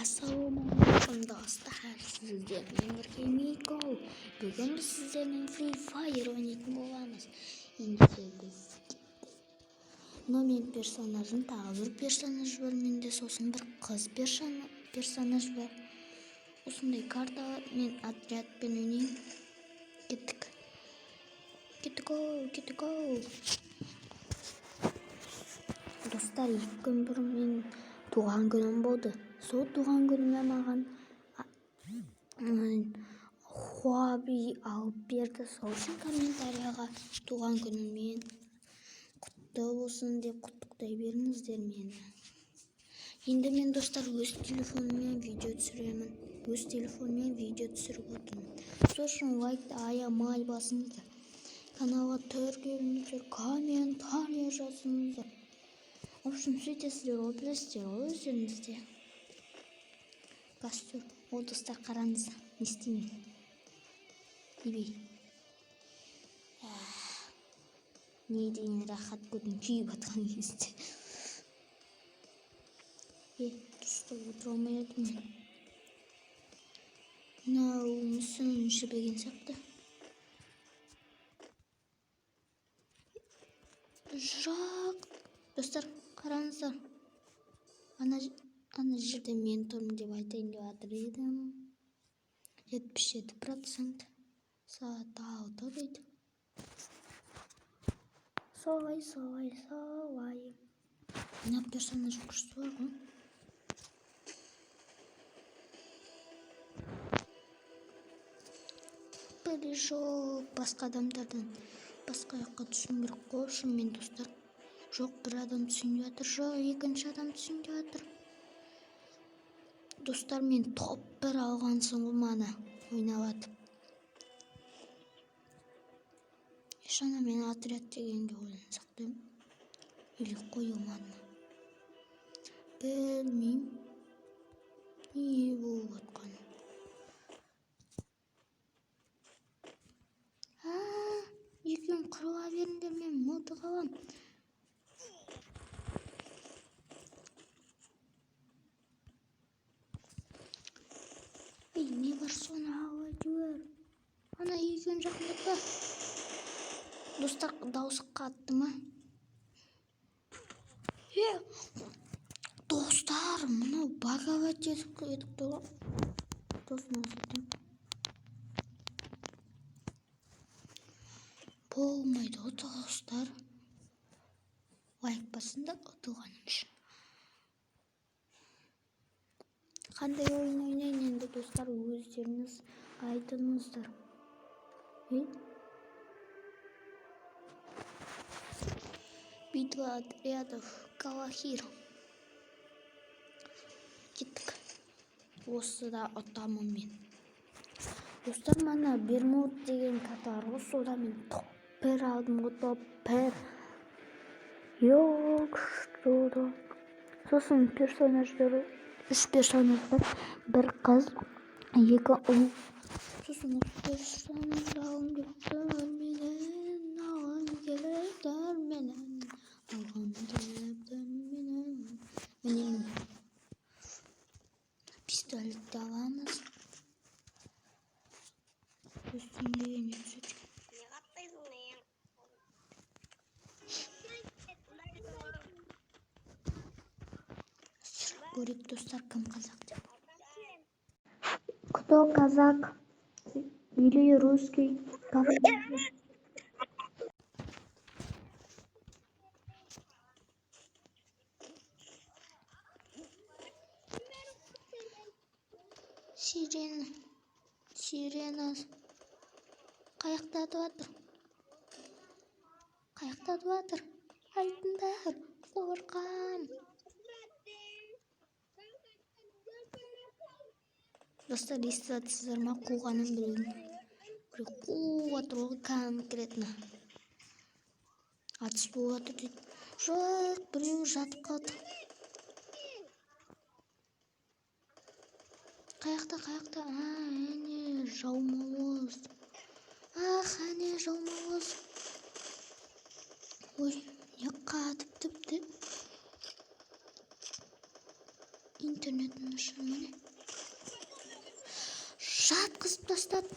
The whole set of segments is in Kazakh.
Assalamualaikum dostlar, sizlerмен бірге Мико. Бүгін біз сіздермен Free Fire ойнайтын боламыз. Ендеше біз мен персонажын тағы бір персонаж бар, менде сосын бір қыз персонаж бар. Осындай карта мен отрядпен ойнаймын. Кеттік. Достар, 2 күн бұрын мен туған күнім болды. Сол туған күніме маған Хуаби алып берді. Сол үшін комментарияға туған күнімен құтты болсын деп құттықтай беріңіздер мені. Енді мен достар өз телефоныммен видео түсіремін. Өз телефоныммен видео түсіріп отырмын. Сол үшін лайкты аямай басыңыздар. Каналға тіркеліңіздер, комментария жазыңыздар. В общем, сөйтесіздер, ол білесіздер, ол өздеріңізде. Костюм. Ол достар, қараңыз, не істеймін. Ебей. Не дейін рахат көтін күйіп атқан кезде. Тұста отыра алмай едім мен. Мынау мүсін жібеген сияқты. Жырақ. Достар, қараңыздар. Ана жерде мен тұрмын деп айтайын деп жатыр едім. 77%. Сағат 6 дейді. Солай. Мына персонаж күшті бар ғой. Жоқ, басқа адамдардан басқа жаққа түсім керек қой. Мен достар. Жоқ, бір адам түсініп жатыр. Жоқ, екінші адам түсініп жатыр. Достар, мен топ 1 алғансың ғой мана ойнаватып. Ешана мен отряд дегенге ойлансақ деймін. Или қойылмадым. Білмеймін. Не болып жатқаны. Екеуін қырыла беріңдер, мен мылтық алам. Не бар, соны ала жібер. Ана екеуін жақындатпа. Достар, дауысы қатты ма? Достар, мынау баговать етіп кетіпті ғой. Тосын азайтым. Болмайды ғой достар. Лайк басында ұтылғаным үшін. Қандай ойын ойнайын енді достар, өздеріңіз айтыңыздар. Битва отрядов Калахир. Кеттік. Осы да ұтамын мен. Достар, мана Бермуд деген карта бар ғой, сода мен топ 1 алдым ғой, топ 1. Yok, что да. Сосын персонаждары 3 персонаж бар, 1 қыз, 2 ұл. Сосын персонаж алғым келеді менен. Міне пистолетті аламыз. Үстіңге не түседі? Көрек достар, кім қазақ деп. Кто казак или русский? Сирена. Қаяқтатып атыр. Айтыңдар, қорқам. Достар, естісіздер ма, қуғаным біреуін. Біреу қуып атыр ғой конкретно. Атыс болып атыр дейді. Жоқ, біреу жатып қалды. Қаяқта? Әне жаумауыз. Әне жаумауыз. Ой, не қатып тіпті. интернетім өшір міне. Жатқызып тастады.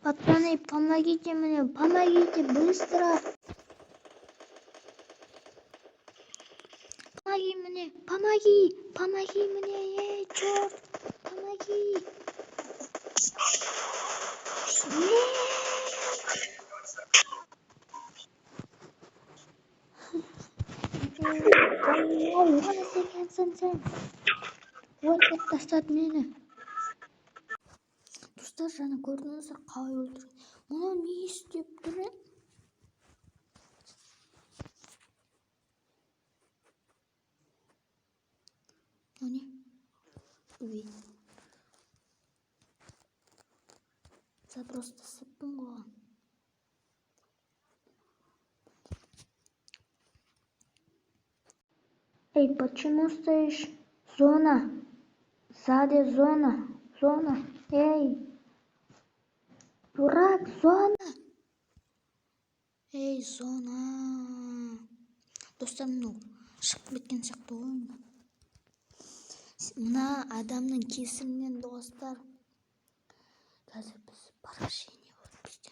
Пацаны, помогите мне, помогите, быстро. Помоги мне, помоги мне, эй, черт, помоги. Оны секенсің сен. Өлтіріп тастады мені. Достар, жаңа көрдіңіздер қалай өлтірген. Мынау не істеп тұр? Они? Ой. Я просто сыпнула. Эй, почему стоишь? Зона. Сзади зона. Зона. Эй. Дурак, зона. Эй, зона. Достар, мынау шығып кеткен сияқты ғой. Мына адамның кесірінен достар. Қазір біз поражение болды бізде.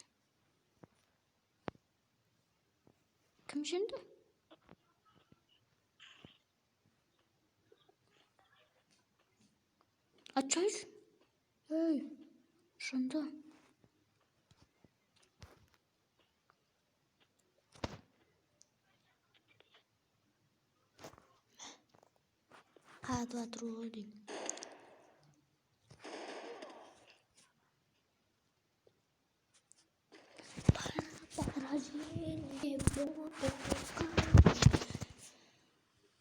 Кім жеңді? Açayız. Hey. Şunda. Hadi oturayım.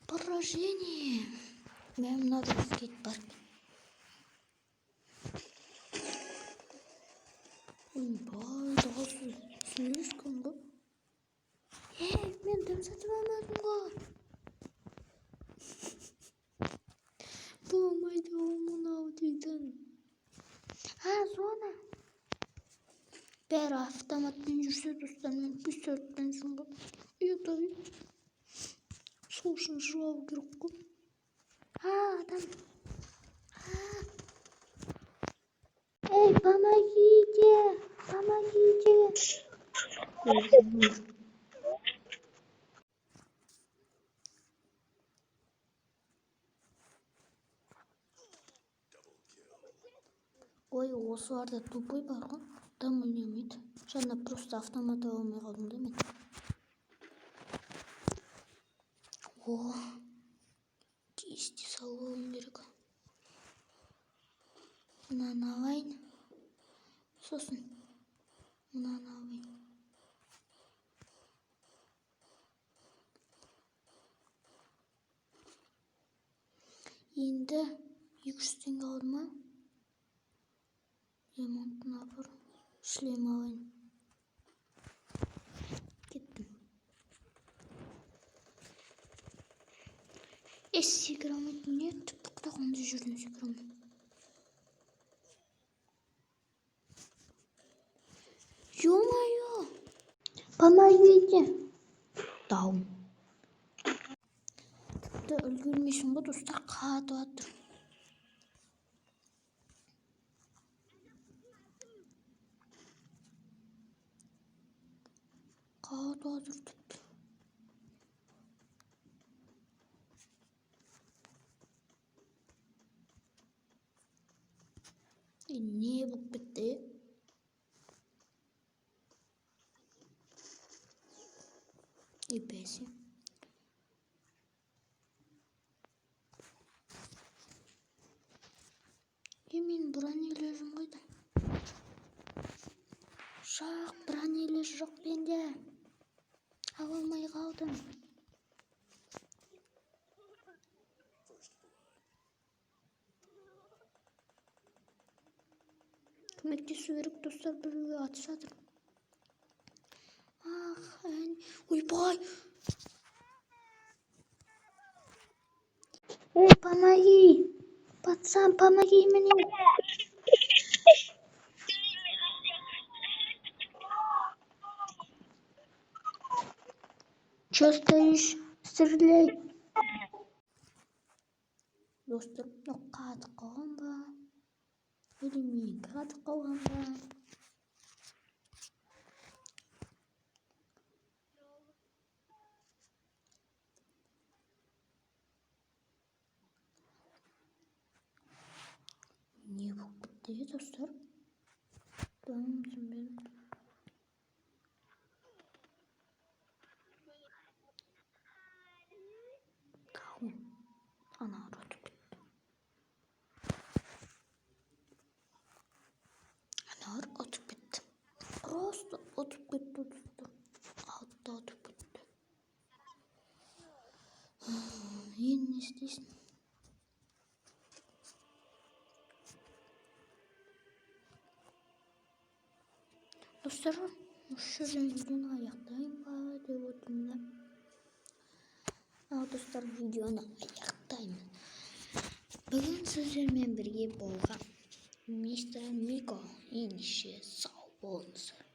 Поражение. Нам надо в скейт-парк. Ой, daha слишком bu. Ben dön satın almadım bu. Болмайды мынау дейтін. Зона. Бәрі автоматпен жүрсе, достар, мен пистолетпен жүрмін. Үй. Сол үшін жылау керек қой. Адам. Эй, помогите! Помогите! Ой, осы арда тупой бар ғой. Там ойнамайды. Жаңа просто автомат ала алмай қалдым да мен. О, тиісті салуым керек. Мынаны алайын. Сосын мынаны алайын. Енді 200 теңге алдым ма? Ремонтына бір шлем алайын. Кеттім. Секірамайды. Не тіпті құтағанды жүрдім секірамайды. Ё-моё! Помогите! Даун. Тіпті үлгермейсің ғой, достар, қатып жатыр. Қатып жатыр тіпті. Не болып кетті? Бәсе. Мен бронелерім қойды. Жоқ, бронелер жоқ менде. Ала алмай қалдым. Көмектесу керек, достар, біреуге атып жатыр. Ойбай! Эй, помоги! Пацан, помоги мне! Чё стоишь? Стреляй! Dostlar, katı kalgan ba? Bilmeyin, katı kalgan ba? Niye bu bitti dostlar? Tamam benim. Tamam. Ana aradı. Ana atıp bitti. Просто atıp bitti dostlar. Altta atıp bitti. Yeni istesin. Dostlar, şu videonun ayaktayım ba diye oturdum. Dostlar, videonun ayaktayım. Bugün sizlerle birlikte bolgan Mr. Miko inişi sağ olsun.